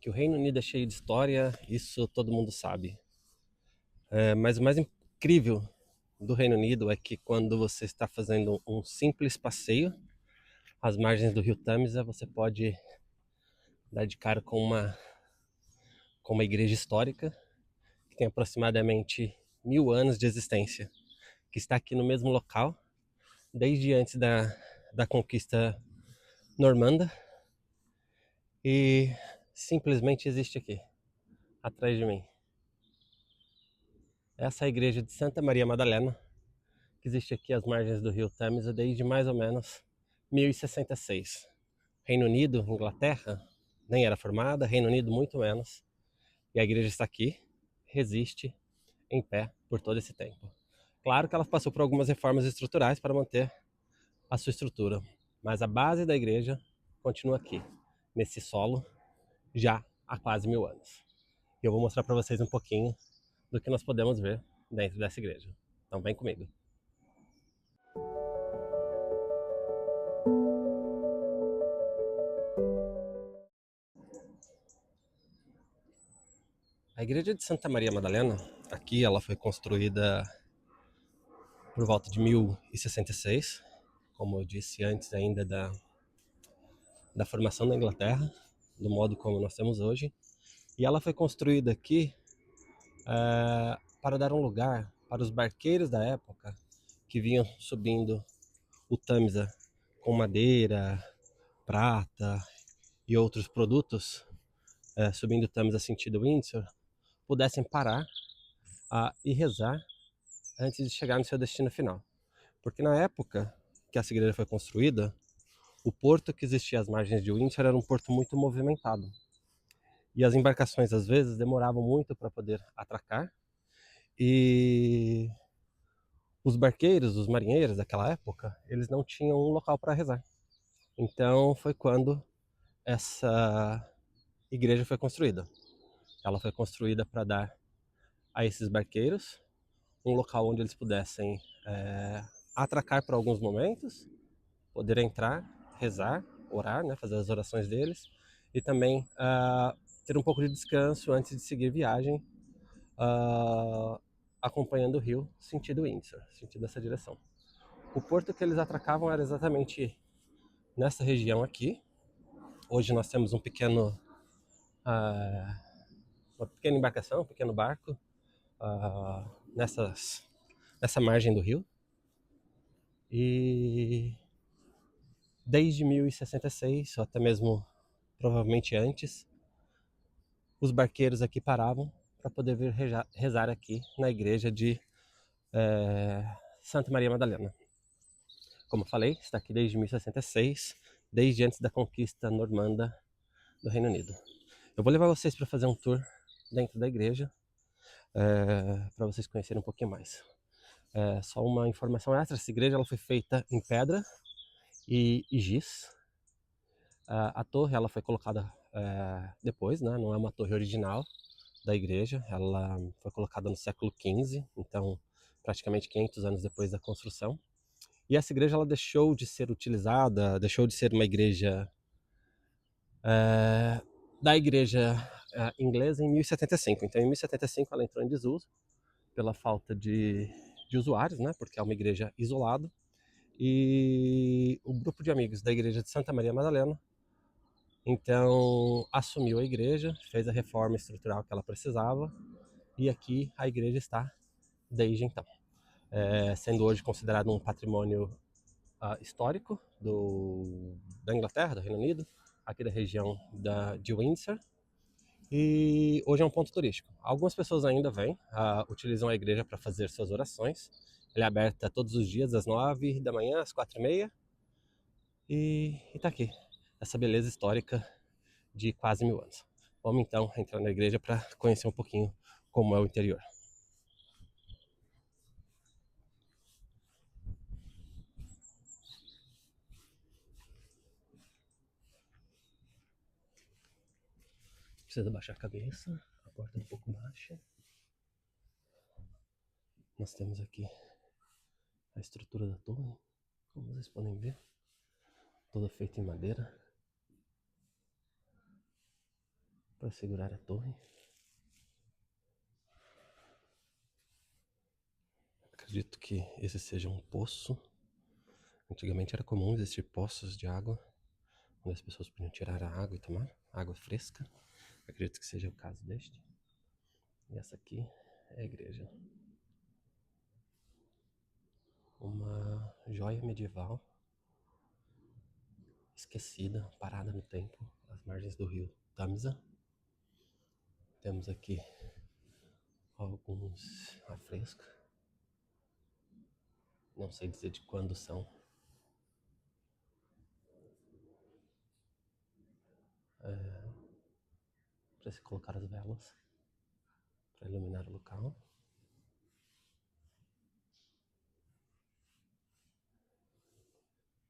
Que o Reino Unido é cheio de história, isso todo mundo sabe. Mas o mais incrível do Reino Unido é que quando você está fazendo um simples passeio às margens do rio Tâmisa, você pode dar de cara com uma igreja histórica que tem aproximadamente 1000 anos de existência, que está aqui no mesmo local desde antes da conquista normanda e simplesmente existe aqui, atrás de mim. Essa é a igreja de Santa Maria Madalena, que existe aqui às margens do rio Tâmisa desde mais ou menos 1066. Reino Unido, Inglaterra, nem era formada, Reino Unido muito menos, e a igreja está aqui, resiste em pé por todo esse tempo. Claro que ela passou por algumas reformas estruturais para manter a sua estrutura, mas a base da igreja continua aqui, nesse solo, já há quase 1000 anos. E eu vou mostrar para vocês um pouquinho do que nós podemos ver dentro dessa igreja. Então vem comigo. A igreja de Santa Maria Madalena, aqui ela foi construída por volta de 1066, como eu disse antes ainda da formação da Inglaterra, do modo como nós temos hoje. E ela foi construída aqui para dar um lugar para os barqueiros da época que vinham subindo o Tâmisa com madeira, prata e outros produtos, subindo o Tâmisa sentido Windsor, pudessem parar e rezar antes de chegar no seu destino final. Porque na época que essa igreja foi construída, o porto que existia às margens de Windsor era um porto muito movimentado. E as embarcações, às vezes, demoravam muito para poder atracar. E os barqueiros, os marinheiros daquela época, eles não tinham um local para rezar. Então foi quando essa igreja foi construída. Ela foi construída para dar a esses barqueiros um local onde eles pudessem atracar por alguns momentos, poder entrar, rezar, orar, né, fazer as orações deles, e também ter um pouco de descanso antes de seguir viagem, acompanhando o rio sentido Windsor, sentido essa direção. O porto que eles atracavam era exatamente nessa região aqui. Hoje nós temos uma pequena embarcação, um pequeno barco nessa margem do rio. E desde 1066, ou até mesmo provavelmente antes, os barqueiros aqui paravam para poder vir rezar aqui na igreja de Santa Maria Madalena. Como eu falei, está aqui desde 1066, desde antes da conquista normanda do Reino Unido. Eu vou levar vocês para fazer um tour dentro da igreja, para vocês conhecerem um pouquinho mais. Só uma informação extra, essa igreja ela foi feita em pedra e giz. A torre ela foi colocada depois, né? Não é uma torre original da igreja, ela foi colocada no século XV, então praticamente 500 anos depois da construção. E essa igreja ela deixou de ser utilizada, deixou de ser uma igreja da igreja inglesa em 1075. Então em 1075 ela entrou em desuso pela falta de usuários, né? Porque é uma igreja isolada. E o grupo de amigos da igreja de Santa Maria Madalena então assumiu a igreja, fez a reforma estrutural que ela precisava e aqui a igreja está desde então, sendo hoje considerado um patrimônio histórico da Inglaterra, do Reino Unido, aqui da região de Windsor, e hoje é um ponto turístico. Algumas pessoas ainda vêm, utilizam a igreja para fazer suas orações. Ela é aberta todos os dias, às 9 da manhã, às 4h30, e está aqui, essa beleza histórica de quase 1000 anos. Vamos então entrar na igreja para conhecer um pouquinho como é o interior. Precisa baixar a cabeça, a porta é um pouco baixa. Nós temos aqui a estrutura da torre, como vocês podem ver, toda feita em madeira. para segurar a torre. Acredito que esse seja um poço. Antigamente era comum existir poços de água, onde as pessoas podiam tirar a água e tomar água fresca. Acredito que seja o caso deste. E essa aqui é a igreja. Uma joia medieval, esquecida, parada no tempo, às margens do rio Tamisa. Temos aqui alguns afrescos. Não sei dizer de quando são. Para se colocar as velas, para iluminar o local.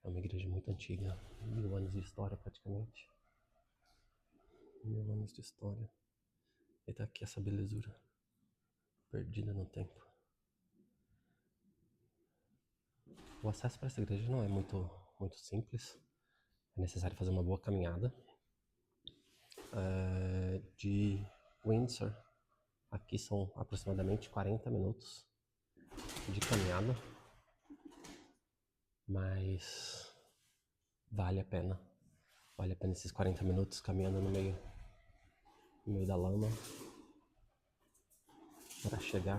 É uma igreja muito antiga, 1000 anos de história praticamente. 1000 anos de história. E tá aqui essa belezura, perdida no tempo. O acesso para essa igreja não é muito simples. É necessário fazer uma boa caminhada. De Windsor, aqui são aproximadamente 40 minutos de caminhada. Mas vale a pena. Vale a pena esses 40 minutos caminhando no meio da lama para chegar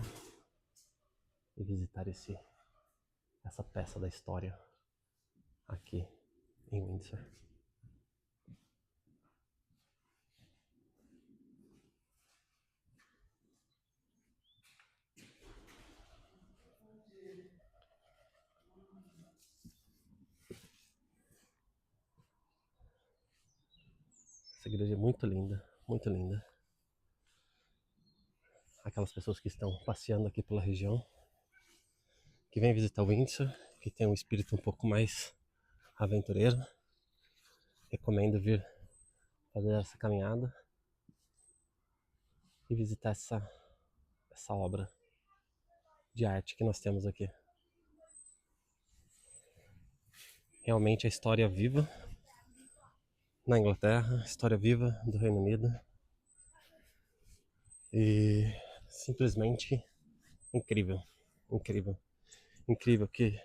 e visitar essa peça da história aqui em Windsor. Essa igreja é muito linda, muito linda. Aquelas pessoas que estão passeando aqui pela região, que vêm visitar Windsor, que tem um espírito um pouco mais aventureiro, recomendo vir fazer essa caminhada e visitar essa obra de arte que nós temos aqui. Realmente a história viva na Inglaterra, história viva do Reino Unido. E simplesmente incrível, incrível, incrível que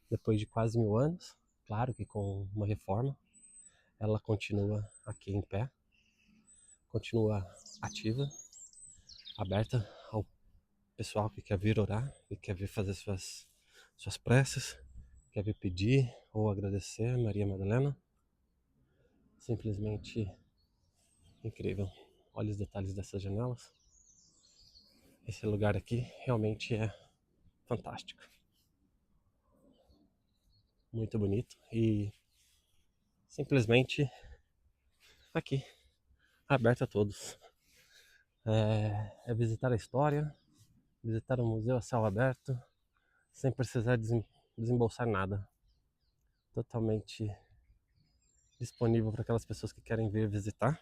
depois de quase 1000 anos, claro que com uma reforma, ela continua aqui em pé, continua ativa, aberta ao pessoal que quer vir orar, que quer vir fazer suas preces, quer vir pedir ou agradecer a Maria Madalena. Simplesmente incrível. Olha os detalhes dessas janelas. Esse lugar aqui realmente é fantástico. Muito bonito e simplesmente aqui, aberto a todos. É visitar a história, visitar o museu a céu aberto, sem precisar desembolsar nada. Totalmente disponível para aquelas pessoas que querem vir visitar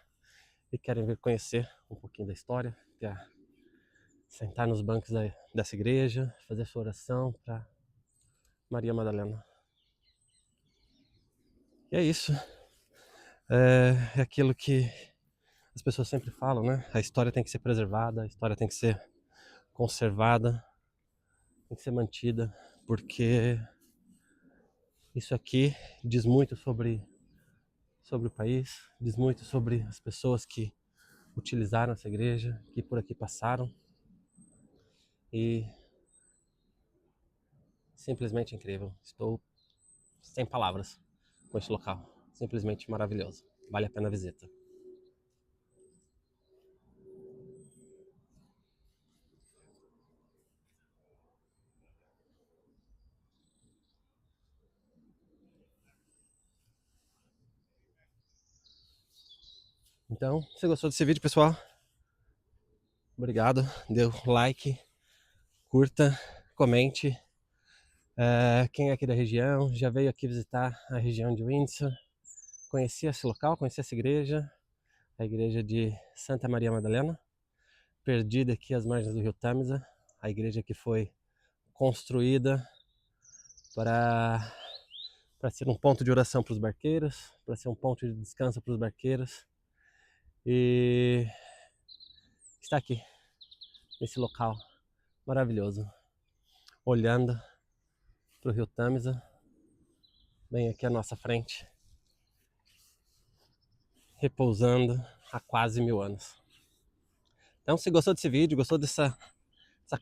e querem vir conhecer um pouquinho da história, sentar nos bancos dessa igreja, fazer sua oração para Maria Madalena. E é isso. É aquilo que as pessoas sempre falam, né? A história tem que ser preservada, a história tem que ser conservada, tem que ser mantida, porque isso aqui diz muito sobre o país, diz muito sobre as pessoas que utilizaram essa igreja, que por aqui passaram. E simplesmente incrível. Estou sem palavras com este local. Simplesmente maravilhoso. Vale a pena a visita. Então, se gostou desse vídeo, pessoal, obrigado. Dê like, curta, comente. Quem é aqui da região, já veio aqui visitar a região de Windsor, conhecia esse local, conhecia essa igreja, a igreja de Santa Maria Madalena, perdida aqui às margens do rio Tamisa, a igreja que foi construída para ser um ponto de oração para os barqueiros, para ser um ponto de descanso para os barqueiros. e estar aqui nesse local maravilhoso, olhando para o rio Tamisa, bem aqui à nossa frente, repousando há quase 1000 anos. Então, se gostou desse vídeo, gostou dessa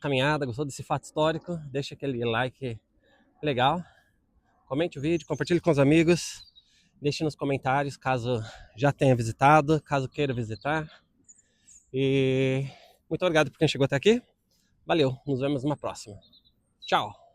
caminhada, gostou desse fato histórico, deixa aquele like legal, comente o vídeo, compartilhe com os amigos, deixe nos comentários caso já tenha visitado, caso queira visitar. E muito obrigado por quem chegou até aqui. Valeu, nos vemos numa próxima. Tchau!